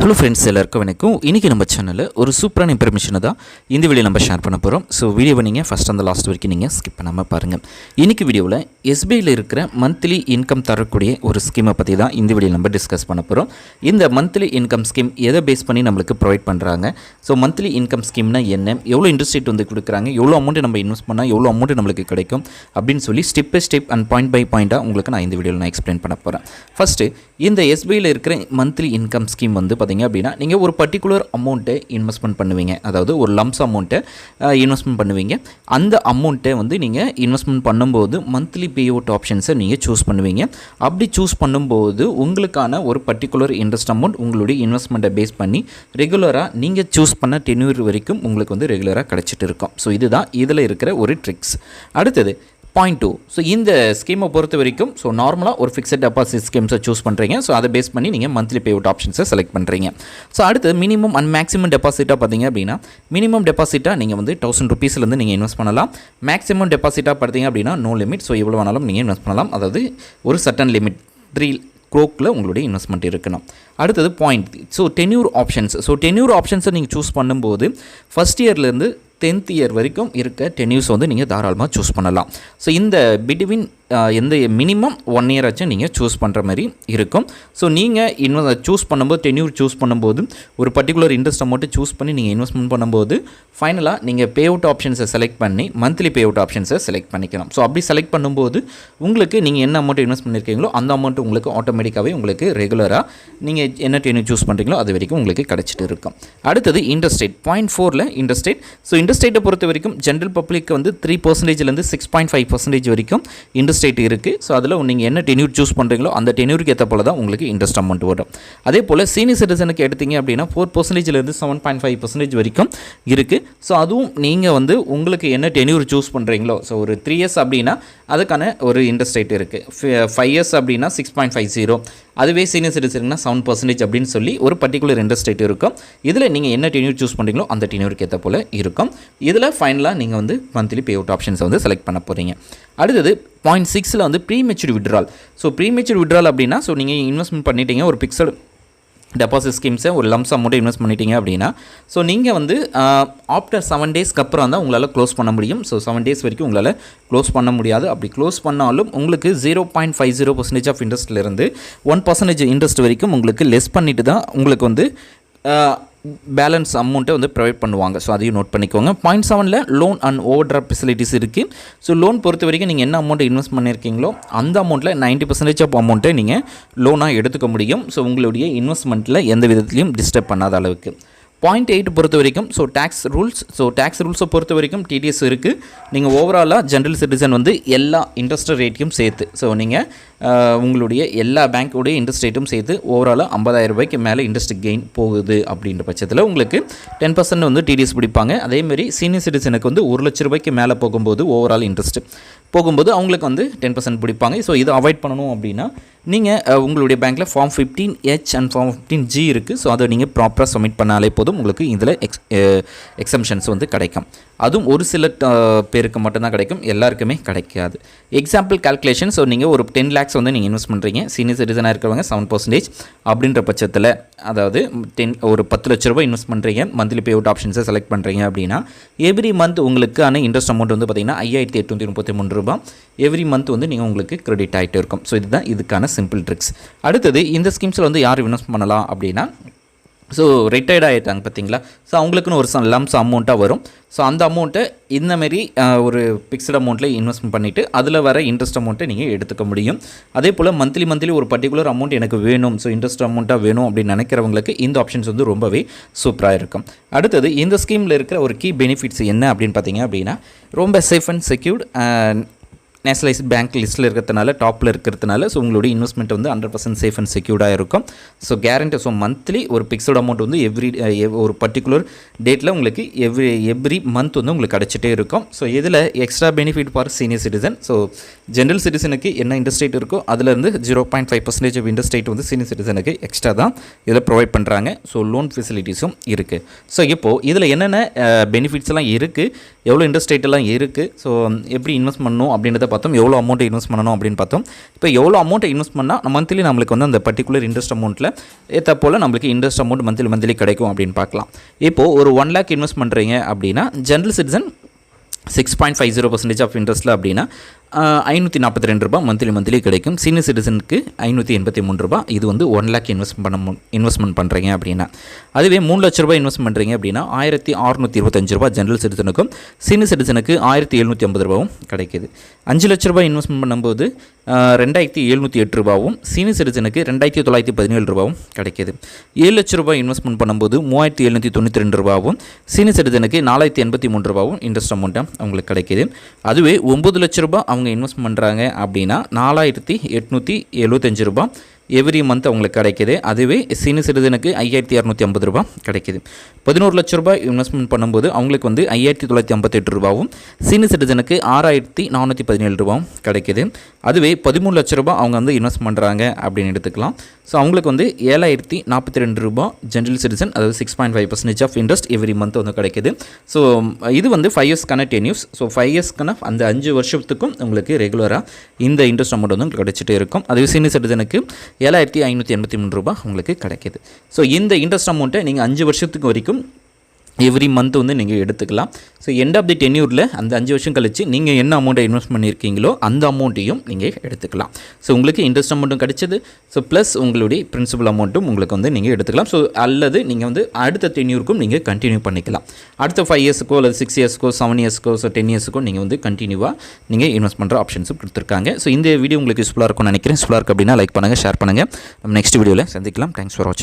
Hello friends, எல்லாருக்கும் வணக்கம். இன்றைக்கி நம்ம சேனலில் ஒரு சூப்பரான இன்ஃபர்மேஷனை தான் இந்த வீடியோ நம்ம ஷேர் பண்ண போகிறோம். ஸோ வீடியோவை நீங்கள் ஃபஸ்ட் அந்த லாஸ்ட் வரைக்கும் நீங்கள் ஸ்கிப் பண்ணாமல் பாருங்கள். இன்றைக்கி வீடியோவில் எஸ்பிஐயில் இருக்கிற மந்த்லி இன்கம் தரக்கூடிய ஒரு ஸ்கீமை பற்றி தான் இந்த வீடியோ நம்ம டிஸ்கஸ் பண்ண போகிறோம். இந்த மந்த்லி இன்கம் ஸ்கீம் எதை பேஸ் பண்ணி நம்மளுக்கு ப்ரொவைட் பண்ணுறாங்க, ஸோ மந்த்லி இன்கம் ஸ்கீம்னா என்ன, எவ்வளோ இன்ட்ரெஸ்ட் ரேட் வந்து கொடுக்குறாங்க, எவ்வளோ அமௌண்ட்டு நம்ம இன்வெஸ்ட் பண்ணால் எவ்வளோ அமௌண்ட்டு நம்மளுக்கு கிடைக்கும் அப்படின்னு சொல்லி step by step and point by பாயிண்ட்டாக உங்களுக்கு நான் இந்த வீடியோவில் நான் எக்ஸ்பிளைன் பண்ண போகிறேன். ஃபஸ்ட்டு இந்த எஸ்பிஐயில் இருக்கிற மந்த்லி இன்கம் ஸ்கீம் வந்து பார்த்திங்க அப்படின்னா, நீங்கள் ஒரு பர்டிகுலர் அமௌண்ட்டை இன்வெஸ்ட்மெண்ட் பண்ணுவீங்க, அதாவது ஒரு லம்ஸ் அமௌண்ட்டை இன்வெஸ்ட்மெண்ட் பண்ணுவீங்க. அந்த அமௌண்ட்டை வந்து நீங்கள் இன்வெஸ்ட்மெண்ட் பண்ணும்போது மந்த்லி பே அவுட் ஆப்ஷன்ஸை நீங்கள் சூஸ் பண்ணுவீங்க. அப்படி சூஸ் பண்ணும்போது உங்களுக்கான ஒரு பர்டிகுலர் இன்ட்ரெஸ்ட் அமௌண்ட் உங்களுடைய இன்வெஸ்ட்மெண்ட்டை பேஸ் பண்ணி ரெகுலராக நீங்கள் சூஸ் பண்ண டென்யூர் வரைக்கும் உங்களுக்கு வந்து ரெகுலராக கிடச்சிட்டு இருக்கும். ஸோ இதுதான் இதில் இருக்கிற ஒரு ட்ரிக்ஸ். அடுத்தது பாயிண்ட் 2. ஸோ இந்த ஸ்கீமை பொறுத்த வரைக்கும் ஸோ நார்மலாக ஒரு ஃபிக்ஸட் டெபாசிட் ஸ்கீம்ஸை சூஸ் பண்ணுறீங்க. ஸோ அதை பேஸ் பண்ணி நீங்கள் மந்த்லி பே அவுட் ஆப்ஷன்ஸை செலக்ட் பண்ணுறீங்க. ஸோ அடுத்து மினிமம் அண்ட் மேக்ஸிமம் டெபாசிட்டாக பார்த்தீங்க அப்படின்னா, மினிமம் டெபாசிட்டாக நீங்கள் வந்து 1000 rupeesலேருந்து நீங்கள் இன்வெஸ்ட் பண்ணலாம். மேக்ஸிமம் டெபாசிட்டாக பார்த்தீங்க அப்படின்னா நோ லிமிட். ஸோ எவ்வளோ வேணாலும் நீங்கள் இன்வெஸ்ட் பண்ணலாம். அதாவது ஒரு சர்டன் லிமிட் 3 crore உங்களுடைய இன்வெஸ்ட்மெண்ட் இருக்கணும். அடுத்தது point. So tenure options. So tenure ஆப்ஷன்ஸை நீங்கள் சூஸ் பண்ணும்போது ஃபஸ்ட் இயர்லேருந்து 10th இயர் வரைக்கும் இருக்க டென்யூர்ஸ் வந்து நீங்கள் தாராளமாக சூஸ் பண்ணலாம். ஸோ இந்த பிட்வீன் எந்த மினிமம் 1 year ஆச்சும் நீங்கள் சூஸ் பண்ணுற மாதிரி இருக்கும். ஸோ நீங்கள் சூஸ் பண்ணும்போது டென்யூர் சூஸ் பண்ணும்போது ஒரு பர்டிகுலர் இன்ட்ரெஸ்ட் அமௌண்ட்டு சூஸ் பண்ணி நீங்கள் இன்வெஸ்ட்மெண்ட் பண்ணும்போது ஃபைனலாக நீங்கள் பே அவுட் ஆப்ஷன்ஸை செலக்ட் பண்ணி மந்த்லி பே அவுட் ஆப்ஷன்ஸை செலக்ட் பண்ணிக்கலாம். ஸோ அப்படி செலக்ட் பண்ணும்போது உங்களுக்கு நீங்கள் என்ன அமௌண்ட் இன்வெஸ்ட் பண்ணியிருக்கீங்களோ அந்த அமௌண்ட் உங்களுக்கு ஆட்டோமேட்டிக்காகவே உங்களுக்கு ரெகுலராக நீங்கள் என்ன டென்யூர் சூஸ் பண்ணுறீங்களோ அது வரைக்கும் உங்களுக்கு கிடச்சிட்டு இருக்கும். அடுத்தது இன்ட்ரெஸ்ட் ரேட். பாயிண்ட் 4ல் இன்ட்ரெஸ்ட் ரேட். ஸோ இன்ட்ரெஸ்ட் ரேட்டை பொறுத்த வரைக்கும் ஜென்ரல் பப்ளிக் வந்து 3%லேருந்து 6.5% வரைக்கும் இன்ட்ரெஸ்ட் ரேட் இருக்குது. ஸோ அதில் நீங்கள் என்ன டென்யூர் சூஸ் பண்ணுறீங்களோ அந்த டென்யூருக்கு ஏற்ற போல தான் உங்களுக்கு இன்ட்ரெஸ்ட் அமௌண்ட் வரும். அதே போல் சீனியர் சிட்டிசனுக்கு எடுத்தீங்க அப்படின்னா 4%லேருந்து 7.5% வரைக்கும் இருக்குது. ஸோ அதுவும் நீங்கள் வந்து உங்களுக்கு என்ன டென்யூர் சூஸ் பண்ணுறீங்களோ, ஸோ ஒரு 3 years அப்படின்னா அதுக்கான ஒரு இன்ட்ரெஸ்ட் ரேட் இருக்குது. 5 years அப்படின்னா 6.50, அதுவே சீனியர் சிட்டிசனுக்குனா 7% அப்படின்னு சொல்லி ஒரு பர்டிகுலர் இன்ட்ரெஸ்ட் ரேட் இருக்கும். இதில் நீங்கள் என்ன டென்யூர் சூஸ் பண்ணுறீங்களோ அந்த டென்யூருக்கு ஏற்ற போல் இருக்கும். இதில் ஃபைனலாக நீங்கள் வந்து மந்த்லி பே அவுட் ஆப்ஷன்ஸை வந்து செலக்ட் பண்ண போகிறீங்க. அடுத்தது பாயிண்ட் 6ல் வந்து premature withdrawal. So premature withdrawal அப்படின்னா, ஸோ நீங்கள் இன்வெஸ்ட்மெண்ட் பண்ணிட்டீங்க ஒரு ஃபிக்ஸட் டெபாசிட் ஸ்கீம்ஸை ஒரு லம்ஸ் அமௌண்ட்டை இன்வெஸ்ட் பண்ணிட்டீங்க அப்படின்னா, ஸோ நீங்கள் வந்து ஆஃப்டர் 7 daysக்கு அப்புறம் தான் உங்களால் க்ளோஸ் பண்ண முடியும். ஸோ 7 days வரைக்கும் உங்களால் க்ளோஸ் பண்ண முடியாது. அப்படி க்ளோஸ் பண்ணாலும் உங்களுக்கு 0.50% ஆஃப் இன்ட்ரெஸ்ட்லேருந்து 1% இன்ட்ரெஸ்ட் வரைக்கும் உங்களுக்கு லெஸ் பண்ணிட்டு தான் உங்களுக்கு வந்து பேலன்ஸ் அமௌண்ட்டை வந்து ப்ரொவைட் பண்ணுவாங்க. ஸோ அதையும் நோட் பண்ணிக்கோங்க. பாயிண்ட் 7ல் loan and overdraft facilities இருக்குது. ஸோ லோன் பொறுத்த வரைக்கும் நீங்கள் என்ன அமௌண்ட்டை இன்வெஸ்ட் பண்ணியிருக்கீங்களோ அந்த அமௌண்ட்டில் 90% ஆஃப் அமௌண்ட்டை நீங்கள் லோனாக எடுத்துக்க முடியும். ஸோ உங்களுடைய இன்வெஸ்ட்மெண்ட்டில் எந்த விதத்துலையும் டிஸ்டர்ப் பண்ணாத அளவுக்கு. பாயிண்ட் 8 பொறுத்த வரைக்கும் so tax rules. So tax ரூல்ஸை பொறுத்த வரைக்கும் டிடிஎஸ் இருக்குது. நீங்கள் ஓவராலாக ஜென்ரல் சிட்டிசன் வந்து எல்லா இன்ட்ரெஸ்ட் ரேட்டையும் சேர்த்து, ஸோ நீங்கள் உங்களுடைய எல்லா பேங்க்கோடைய இன்ட்ரெஸ்ட் ரேட்டும் சேர்த்து ஓவராலாக 50,000 ரூபாய்க்கு மேலே இன்ட்ரெஸ்ட் கெயின் போகுது அப்படின்ற பட்சத்தில் உங்களுக்கு 10% வந்து டிடிஎஸ் பிடிப்பாங்க. அதேமாதிரி சீனியர் சிட்டிசனுக்கு வந்து 1 லட்ச ரூபாய்க்கு மேலே போகும்போது ஓவரால் இன்ட்ரெஸ்ட் போகும்போது அவங்களுக்கு வந்து 10% பிடிப்பாங்க. ஸோ இதை அவாய்ட் பண்ணணும் அப்படின்னா நீங்கள் உங்களுடைய பேங்க்கில் form 15H and form 15G இருக்குது. ஸோ அதை நீங்கள் ப்ராப்பராக சப்மிட் பண்ணாலே போதும், உங்களுக்கு இதில் எக்ஸம்ஷன்ஸ் வந்து கிடைக்கும். அதுவும் ஒரு சில பேருக்கு மட்டும்தான் கிடைக்கும், எல்லாருக்குமே கிடைக்காது. Example calculation. ஸோ நீங்கள் ஒரு 10 lakhs வந்து நீங்கள் இன்வெஸ்ட் பண்ணுறீங்க, சீனியர் சிட்டிசனாக இருக்கிறவங்க 7% அப்படின்ற பட்சத்தில், அதாவது ஒரு 10 லட்ச ரூபாய் இன்வெஸ்ட் பண்ணுறீங்க, மந்த்லி பே அவுட் ஆப்ஷன்ஸை செலக்ட் பண்ணுறீங்க அப்படின்னா எவ்ரி மந்த் உங்களுக்கான இன்ட்ரெஸ்ட் அமௌண்ட் வந்து பார்த்திங்கன்னா 5,833 ரூபாய் எவ்ரி மந்த் வந்து நீங்கள் உங்களுக்கு கிரெடிட் ஆகிட்டு இருக்கும். ஸோ இதுதான் இதுக்கான சிம்பிள் ட்ரிக்ஸ். அடுத்தது இந்த ஸ்கீம்ஸில் வந்து யார் இன்வெஸ்ட் பண்ணலாம் அப்படின்னா, ஸோ ரிட்டையர்ட் ஆகிட்டாங்க பார்த்தீங்களா, ஸோ அவங்களுக்குன்னு ஒரு லம்ஸ் அமௌண்ட்டாக வரும். ஸோ அந்த அமௌண்ட்டை இந்தமாரி ஒரு ஃபிக்ஸ்ட் அமௌண்ட்டில் இன்வெஸ்ட்மெண்ட் பண்ணிவிட்டு அதில் வர இன்ட்ரெஸ்ட் அமௌண்ட்டை நீங்கள் எடுத்துக்க முடியும். அதே போல் மந்த்லி ஒரு பர்டிகுலர் அமௌண்ட் எனக்கு வேணும், ஸோ இன்ட்ரெஸ்ட் அமௌண்ட்டாக வேணும் அப்படின்னு நினைக்கிறவங்களுக்கு இந்த ஆப்ஷன்ஸ் வந்து ரொம்பவே சூப்பராக இருக்கும். அடுத்தது இந்த ஸ்கீமில் இருக்கிற ஒரு கீ பெனிஃபிட்ஸ் என்ன அப்படின்னு பார்த்தீங்க அப்படின்னா, ரொம்ப safe and secured nationalised bank லிஸ்ட்டில் இருக்கிறதுனால, டாப்பில் இருக்கிறதுனால, ஸோ உங்களுடைய இன்வெஸ்ட்மெண்ட் வந்து 100% சேஃப் அண்ட் செக்யூர்டாக இருக்கும். So guarantee. ஸோ மந்த்லி ஒரு ஃபிக்ஸ்டு அமௌண்ட் வந்து ஒரு பர்டிகுலர் டேட்டில் உங்களுக்கு எவ்ரி மந்த் வந்து உங்களுக்கு கிடச்சிட்டே இருக்கும். ஸோ இதில் extra benefit for senior citizen. So general சிட்டிசனுக்கு என்ன இன்ட்ரெஸ்ட் ரேட் இருக்கோ அதிலேருந்து 0.5% ஆஃப் இன்ட்ரெஸ்ட் ரேட் வந்து சீனியர் சிட்டிசனுக்கு எக்ஸ்ட்ரா தான் இதில் ப்ரொவைட் பண்ணுறாங்க. ஸோ லோன் ஃபெசிலிட்டிஸும் இருக்குது. ஸோ இப்போது இதில் என்னென்ன பெனிஃபிட்ஸ் எல்லாம் இருக்குது, எவ்வளோ இன்ட்ரெஸ்ட் ரேட் எல்லாம் இருக்குது, ஸோ எப்படி இன்வெஸ்ட் பண்ணணும் அப்படின்றத பார்த்தோம் எவ்வளோ அமௌண்ட் இன்வெஸ்ட் பண்ணணும் அப்படின்னு பார்த்தோம். இப்போ எவ்வளோ அமௌண்ட் இன்வெஸ்ட் பண்ணால் மந்த்லி நம்மளுக்கு வந்து அந்த பர்டிகுலர் இன்ட்ரெஸ்ட் அமௌண்ட்டில் ஏற்ற போல் நம்மளுக்கு இன்ட்ரெஸ்ட் அமௌண்ட் மந்த்லி கிடைக்கும் அப்படின்னு பார்க்கலாம். இப்போது ஒரு 1 lakh இன்வெஸ்ட் பண்ணுறீங்க அப்படின்னா ஜென்ரல் சிட்டிசன் 6.50% ஆஃப் இன்ட்ரெஸ்ட்டில் அப்படின்னா 542 ரூபா மந்த்லி கிடைக்கும். சீனியர் சிட்டிசனுக்கு 583 ரூபா. இது வந்து 1 lakh இன்வெஸ்ட்மெண்ட் பண்ணுறீங்க அப்படின்னா. அதுவே 3 லட்ச ரூபாய் இன்வெஸ்ட் பண்ணுறீங்க அப்படின்னா 1625 ரூபா ஜென்ரல் சிட்டிசனுக்கும் சீனியர் சிட்டிசனுக்கு 1750 ரூபாவும் கிடைக்கிது. 5 லட்ச ரூபாய் இன்வெஸ்ட்மெண்ட் பண்ணும்போது 2708 ரூபாவும் சீனியர் சிட்டிசனுக்கு 2917 ரூபாவும் கிடைக்கிது. 7 லட்ச ரூபாய் இன்வெஸ்ட்மெண்ட் பண்ணும்போது 3792 ரூபாவும் சீனியர் சிட்டிசனுக்கு 4083 ரூபாவும் இன்ட்ரெஸ்ட் அமௌண்ட்டாக அவங்களுக்கு கிடைக்கிது. அதுவே 9 லட்ச ரூபாய் அவங்க இன்வெஸ்ட் பண்ணுறாங்க அப்படின்னா 4875 ரூபா எவ்ரி மந்த் அவங்களுக்கு கிடைக்கிது. அதுவே சீனியர் சிட்டிசனுக்கு 5650 ரூபா கிடைக்கிது. 11 லட்ச ரூபாய் இன்வெஸ்ட்மெண்ட் பண்ணும்போது அவங்களுக்கு வந்து 5958 ரூபாவும் சீனியர் சிட்டிசனுக்கு 6417 ரூபாவும் கிடைக்கிது. அதுவே 13 லட்ச ரூபாய் அவங்க வந்து இன்வெஸ்ட் பண்ணுறாங்க அப்படின்னு எடுத்துக்கலாம். ஸோ அவங்களுக்கு வந்து 7042 ரூபா ஜென்ரல் சிட்டிசன், அதாவது 6.5% ஆஃப் இன்ட்ரெஸ்ட் எவ்ரி மந்த் வந்து கிடைக்கிது. ஸோ இது வந்து 5 இயர்ஸ்க்கான டென்யூர்ஸ். ஸோ 5 இயர்ஸ்க்கான அந்த 5 வருஷத்துக்கும் உங்களுக்கு ரெகுலராக இந்த இன்ட்ரெஸ்ட் அமௌண்ட் வந்து கிடைச்சிட்டே இருக்கும். அதுவே சீனியர் சிட்டிசனுக்கு 7583 ரூபா உங்களுக்கு கிடைக்கிது. ஸோ இந்த இன்ட்ரெஸ்ட் அமௌண்ட்டை நீங்கள் 5 வருஷத்துக்கு வரைக்கும் எவ்ரி மந்த் வந்து நீங்கள் எடுத்துக்கலாம். ஸோ எண்ட் ஆஃப் தி டென்யூரில் அந்த 5 வருஷம் கழிச்சு நீங்கள் என்ன அமௌண்ட்டை இன்வெஸ்ட் பண்ணியிருக்கீங்களோ அந்த அமௌண்ட்டையும் நீங்கள் எடுத்துக்கலாம். ஸோ உங்களுக்கு இன்ட்ரெஸ்ட் அமௌண்ட்டும் கிடைச்சது. ஸோ ப்ளஸ் உங்களுடைய பிரின்சிபல் அமௌண்ட்டும் உங்களுக்கு வந்து நீங்கள் எடுத்துக்கலாம். ஸோ அல்லது நீங்கள் வந்து அடுத்த டென்யூருக்கும் நீங்கள் கண்டினியூ பண்ணிக்கலாம். அடுத்த 5 இயர்ஸுக்கோ அல்லது 6 இயர்ஸ்க்கோ 7 இயர்ஸ்க்கோ ஸோ 10 இயர்ஸுக்கோ நீங்கள் வந்து கண்டினியூவாக நீங்கள் இன்வெஸ்ட் பண்ணுற ஆப்ஷன்ஸும் கொடுத்துருக்காங்க. ஸோ இந்த வீடியோ உங்களுக்கு யூஸ்ஃபுல்லாக இருக்கும்னு நினைக்கிறேன். யூஸ்ஃபுல்லாக இருக்குது அப்படின்னா லைக் பண்ணுங்கள், ஷேர் பண்ணுங்கள். நம்ம நெக்ஸ்ட் வீடியோவில் சந்திக்கலாம். தேங்க்ஸ் ஃபார் வாட்சிங்.